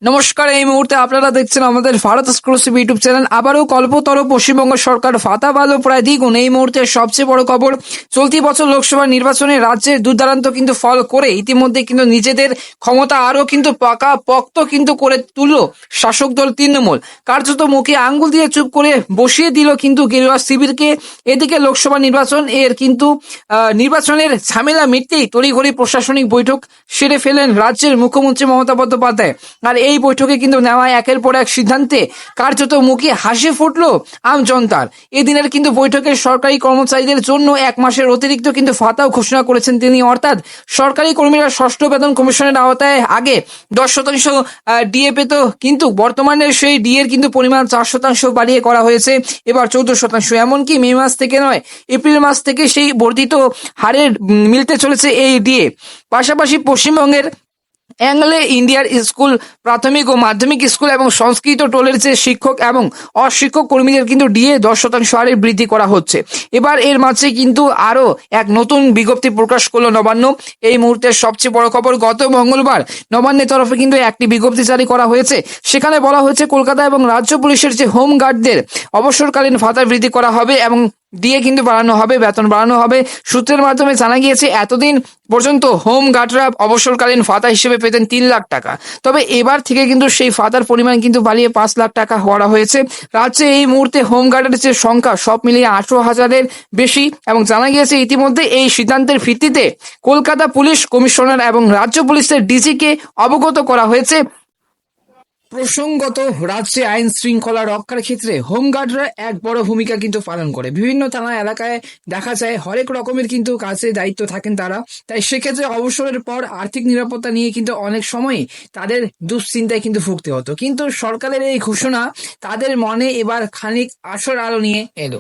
নমস্কার, এই মুহূর্তে আপনারা দেখছেন আমাদের ভারত এক্সক্লুসিভ ইউটিউব চ্যানেল। আবারও কল্পতরু পশ্চিমবঙ্গ সরকার ভাতা বাড়ল প্রায় দ্বিগুণ। এই মুহূর্তে সবচেয়ে বড় খবর, চলতি বছর লোকসভা নির্বাচনে রাজ্যের দুর্দান্ত কিন্তু ফল করে ইতিমধ্যে কিন্তু নিজেদের ক্ষমতা আরও কিন্তু পাকা পক্ত কিন্তু করে তুলল শাসক দল তৃণমূল। কার্যত মুখে আঙ্গুল দিয়ে চুপ করে বসিয়ে দিল কিন্তু গেরুয়া শিবিরকে। এদিকে লোকসভা নির্বাচন এর কিন্তু নির্বাচনের ঝামেলা মিটতেই তড়িঘড়ি প্রশাসনিক বৈঠক সেরে ফেলেন রাজ্যের মুখ্যমন্ত্রী মমতা বন্দ্যোপাধ্যায়। আর এই বৈঠকে কিন্তু নেওয়া একের পর এক সিদ্ধান্তে কার্যত মুখে হাসি ফুটলো আম জনতার। এদিনের কিন্তু বৈঠকে সরকারি কর্মচারীদের জন্য 1 মাসের অতিরিক্ত কিন্তু ভাতাও ঘোষণা করেছেন তিনি। অর্থাৎ সরকারি কর্মীরা ষষ্ঠ বেতন কমিশনের আওতায় আগে 10% ডিএ পেত, কিন্তু বর্তমানে সেই ডিএর কিন্তু পরিমাণ 4% বাড়িয়ে করা হয়েছে, এবার 14%। এমনকি মে মাস থেকে নয়, এপ্রিল মাস থেকে সেই বর্ধিত হারে মিলতে চলেছে এই ডিএ। পাশাপাশি পশ্চিমবঙ্গের অ্যাংলো ইন্ডিয়ার স্কুল, প্রাথমিক ও মাধ্যমিক স্কুল এবং সংস্কৃত টোলের যে শিক্ষক এবং অশিক্ষক কর্মীদের কিন্তু ডিএ 10% হারে বৃদ্ধি করা হচ্ছে। এবার এর মাঝে কিন্তু আরও এক নতুন বিজ্ঞপ্তি প্রকাশ করলো নবান্ন। এই মুহূর্তের সবচেয়ে বড় খবর, গত মঙ্গলবার নবান্নের তরফে কিন্তু একটি বিজ্ঞপ্তি জারি করা হয়েছে। সেখানে বলা হয়েছে কলকাতা এবং রাজ্য পুলিশের যে হোমগার্ডদের অবসরকালীন ভাতা বৃদ্ধি করা হবে এবং দিয়ে কিন্তু বাড়ানো হবে, বেতন বাড়ানো হবে। সূত্রের মাধ্যমে জানা গিয়েছে এতদিন পর্যন্ত হোম গার্ডরা অবসরকালীন ভাতা হিসেবে পেতেন 3 লাখ টাকা, তবে এবার থেকে কিন্তু সেই ভাতার পরিমাণ কিন্তু বাড়িয়ে 5 লাখ টাকা করা হয়েছে। রাজ্যে এই মুহূর্তে হোম গার্ডের যে সংখ্যা সব মিলিয়ে 18,000-এর বেশি, এবং জানা গিয়েছে ইতিমধ্যে এই সিদ্ধান্তের ভিত্তিতে কলকাতা পুলিশ কমিশনার এবং রাজ্য পুলিশের ডিজিকে অবগত করা হয়েছে। প্রসঙ্গত, রাজ্যে আইন শৃঙ্খলা রক্ষার ক্ষেত্রে হোমগার্ডরা এক বড় ভূমিকা কিন্তু পালন করে। বিভিন্ন থানা এলাকায় দেখা যায় হরেক রকমের কিন্তু কাজে দায়িত্ব থাকেন তারা। তাই সেক্ষেত্রে অবসরের পর আর্থিক নিরাপত্তা নিয়ে কিন্তু অনেক সময় তাদের দুশ্চিন্তায় কিন্তু ভুগতে হতো, কিন্তু সরকারের এই ঘোষণা তাদের মনে এবার খানিক আশার আলো নিয়ে এলো।